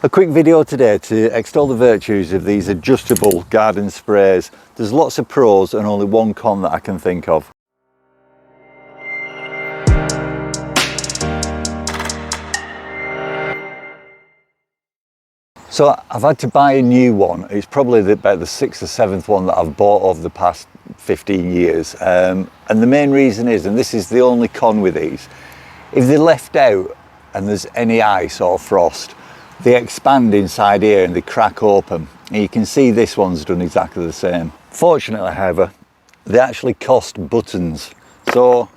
A quick video today to extol the virtues of these adjustable garden sprays. There's lots of pros and only one con that I can think of. So I've had to buy a new one. It's probably about the 6th or 7th one that I've bought over the past 15 years. And the main reason is, and this is the only con with these, if they're left out and there's any ice or frost, they expand inside here and they crack open. And you can see this one's done exactly the same. Fortunately, however, they actually cost buttons. So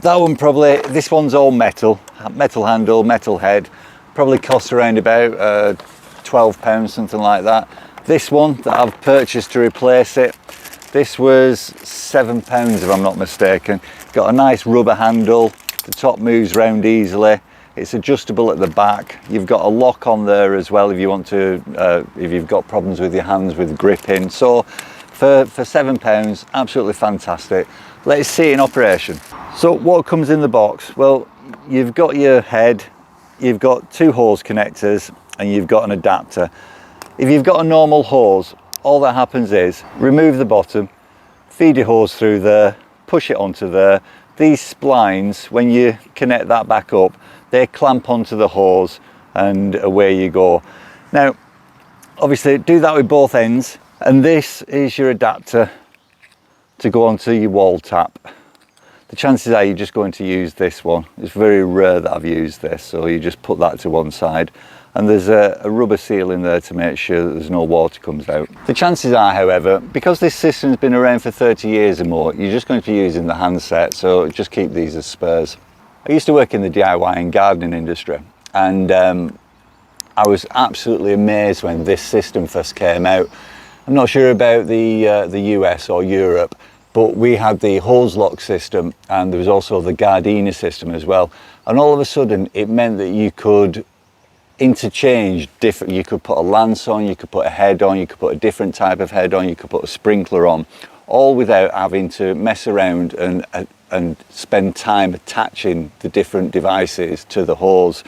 that one probably, this one's all metal handle, metal head. Probably costs around about £12, something like that. This one that I've purchased to replace it, this was £7 if I'm not mistaken. Got a nice rubber handle, the top moves round easily. It's adjustable at the back. You've got a lock on there as well if you want to, if you've got problems with your hands with gripping. So for £7, absolutely fantastic. Let's see it in operation. So what comes in the box? Well, you've got your head, you've got 2 hose connectors, and you've got an adapter. If you've got a normal hose, all that happens is remove the bottom, feed your hose through there, push it onto there. These splines, when you connect that back up, they clamp onto the hose and away you go. Now, obviously do that with both ends, and this is your adapter to go onto your wall tap. The chances are you're just going to use this one. It's very rare that I've used this, so you just put that to one side, and there's a rubber seal in there to make sure that there's no water comes out. The chances are, however, because this system's been around for 30 years or more, you're just going to be using the handset, so just keep these as spares. I used to work in the DIY and gardening industry, and I was absolutely amazed when this system first came out. I'm not sure about the US or Europe, but we had the hozelock system, and there was also the Gardena system as well. And all of a sudden, it meant that you could interchange different. You could put a lance on, you could put a head on, you could put a different type of head on, you could put a sprinkler on, all without having to mess around and spend time attaching the different devices to the hose.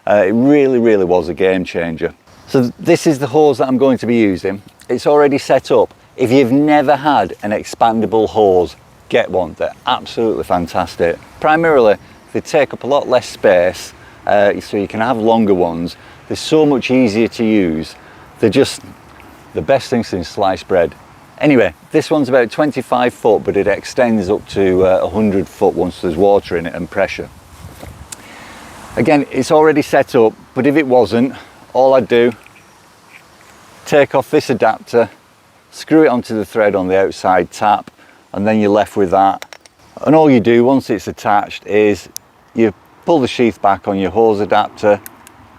It really was a game changer. So this is the hose that I'm going to be using. It's already set up. If you've never had an expandable hose, get one. They're absolutely fantastic. Primarily, they take up a lot less space, so you can have longer ones. They're so much easier to use. They're just the best thing since sliced bread. Anyway, this one's about 25 foot, but it extends up to 100 foot once there's water in it and pressure. Again, it's already set up, but if it wasn't, all I'd do, take off this adapter, screw it onto the thread on the outside tap, and then you're left with that. And all you do once it's attached is you pull the sheath back on your hose adapter,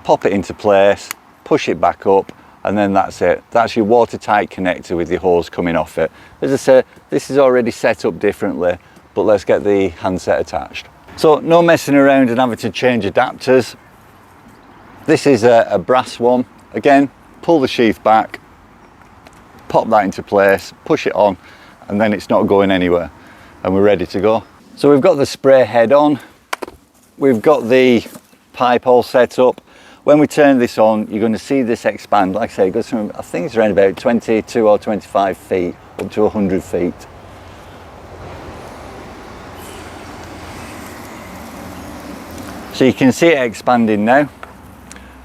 pop it into place, push it back up, and then that's it. That's your watertight connector with your hose coming off it. As I said, this is already set up differently, but let's get the handset attached. So no messing around and having to change adapters. This is a brass one. Again, pull the sheath back, pop that into place, push it on, and then it's not going anywhere, and we're ready to go. So we've got the spray head on, we've got the pipe all set up. When we turn this on, you're going to see this expand. Like I say, it goes from, I think it's around about 22 or 25 feet up to 100 feet. So you can see it expanding now.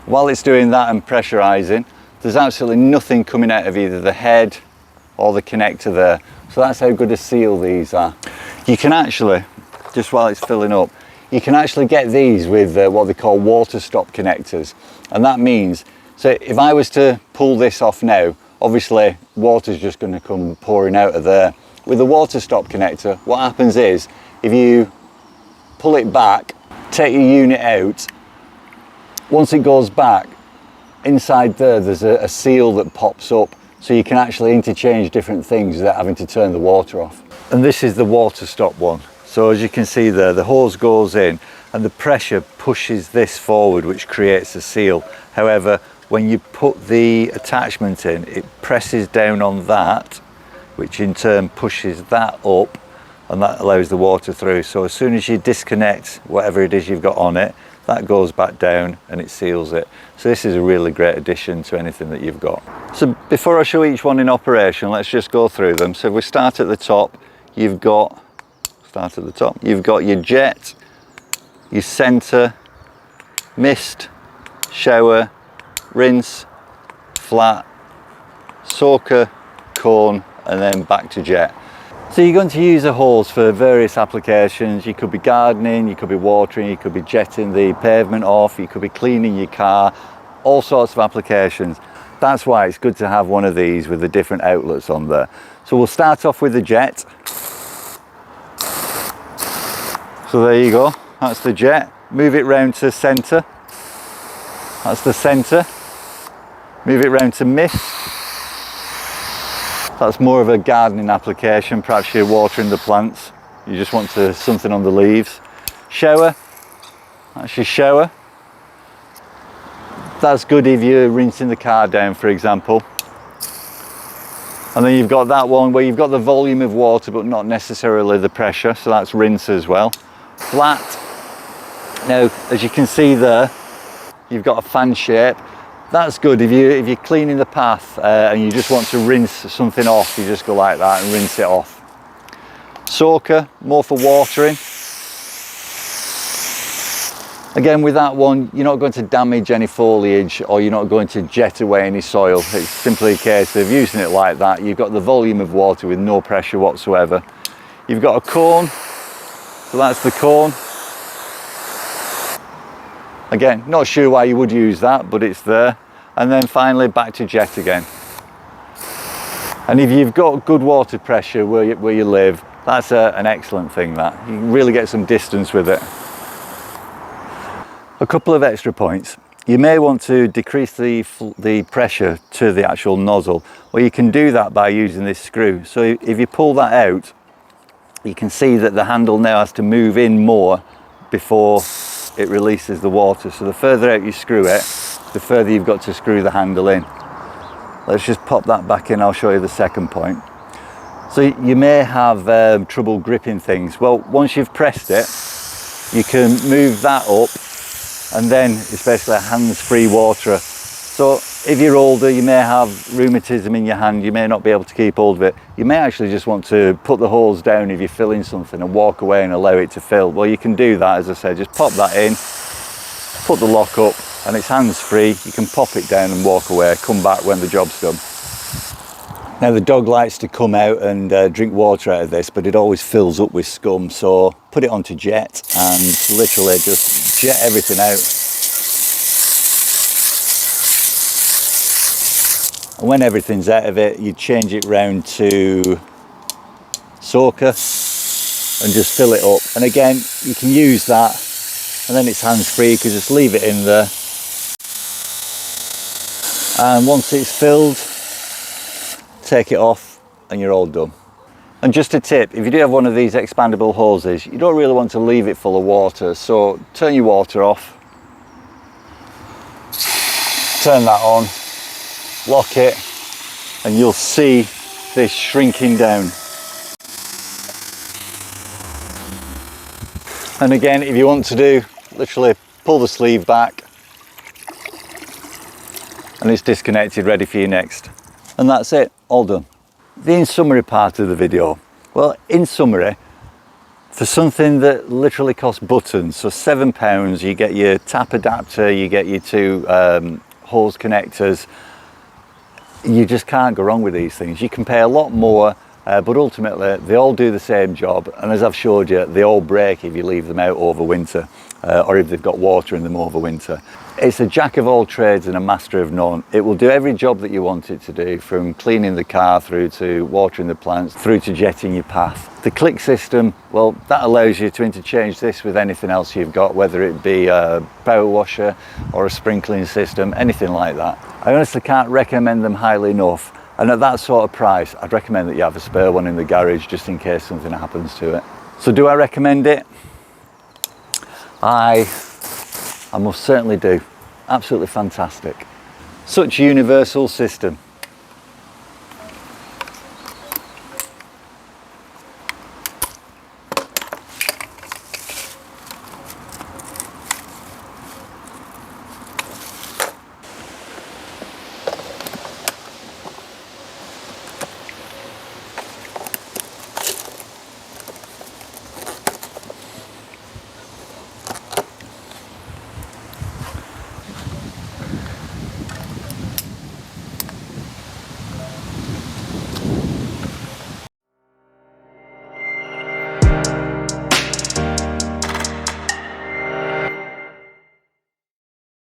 While it's doing that and pressurizing, there's absolutely nothing coming out of either the head or the connector there. So that's how good a seal these are. You can actually, just while it's filling up, you can actually get these with what they call water stop connectors. And that means, so if I was to pull this off now, obviously water's just going to come pouring out of there. With a water stop connector, what happens is, if you pull it back, take your unit out, once it goes back, inside there's a seal that pops up, so you can actually interchange different things without having to turn the water off. And this is the water stop one. So as you can see there, the hose goes in and the pressure pushes this forward, which creates a seal. However, when you put the attachment in, it presses down on that, which in turn pushes that up, and that allows the water through. So as soon as you disconnect whatever it is you've got on it, that goes back down and it seals it. So this is a really great addition to anything that you've got. So before I show each one in operation, let's just go through them. So if we start at the top, you've got your jet, your center, mist, shower, rinse, flat, soaker, cone, and then back to jet. So you're going to use a hose for various applications. You could be gardening, you could be watering, you could be jetting the pavement off, you could be cleaning your car, all sorts of applications. That's why it's good to have one of these with the different outlets on there. So we'll start off with the jet. So there you go, that's the jet. Move it round to center. That's the center. Move it round to mist. That's more of a gardening application. Perhaps you're watering the plants. You just want something on the leaves. Shower. That's your shower. That's good if you're rinsing the car down, for example. And then you've got that one where you've got the volume of water but not necessarily the pressure, so that's rinse as well. Flat. Now, as you can see there, you've got a fan shape. That's good if you're cleaning the path and you just want to rinse something off, you just go like that and rinse it off. Soaker, more for watering. Again, with that one, you're not going to damage any foliage or you're not going to jet away any soil. It's simply a case of using it like that. You've got the volume of water with no pressure whatsoever. You've got a cone, so that's the cone. Again, not sure why you would use that, but it's there. And then finally back to jet again. And if you've got good water pressure where you live, that's an excellent thing, that. You can really get some distance with it. A couple of extra points. You may want to decrease the pressure to the actual nozzle. Well, you can do that by using this screw. So if you pull that out, you can see that the handle now has to move in more before it releases the water. So the further out you screw it, the further you've got to screw the handle in. Let's just pop that back in, I'll show you the second point. So you may have trouble gripping things. Well, once you've pressed it, you can move that up and then it's basically a hands-free waterer. So if you're older, you may have rheumatism in your hand, you may not be able to keep hold of it. You may actually just want to put the hose down if you're filling something and walk away and allow it to fill. Well, you can do that, as I said, just pop that in, put the lock up, and it's hands-free. You can pop it down and walk away, come back when the job's done. Now the dog likes to come out and drink water out of this, but it always fills up with scum, so put it onto jet and literally just jet everything out. And when everything's out of it, you change it round to soaker and just fill it up. And again, you can use that and then it's hands-free. You can just leave it in there. And once it's filled, take it off and you're all done. And just a tip, if you do have one of these expandable hoses, you don't really want to leave it full of water. So turn your water off, turn that on, lock it, and you'll see this shrinking down. And again, if you want to do, literally pull the sleeve back and it's disconnected, ready for you next. And that's it, all done. The in summary part of the video. Well, in summary, for something that literally costs buttons, so £7, you get your tap adapter, you get your two hose connectors. You just can't go wrong with these things. You can pay a lot more, but ultimately they all do the same job. And as I've showed you, they all break if you leave them out over winter, or if they've got water in them over winter. It's a jack of all trades and a master of none. It will do every job that you want it to do, from cleaning the car through to watering the plants, through to jetting your path. The click system, well, that allows you to interchange this with anything else you've got, whether it be a power washer or a sprinkling system, anything like that. I honestly can't recommend them highly enough. And at that sort of price, I'd recommend that you have a spare one in the garage just in case something happens to it. So do I recommend it? I most certainly do. Absolutely fantastic. Such a universal system.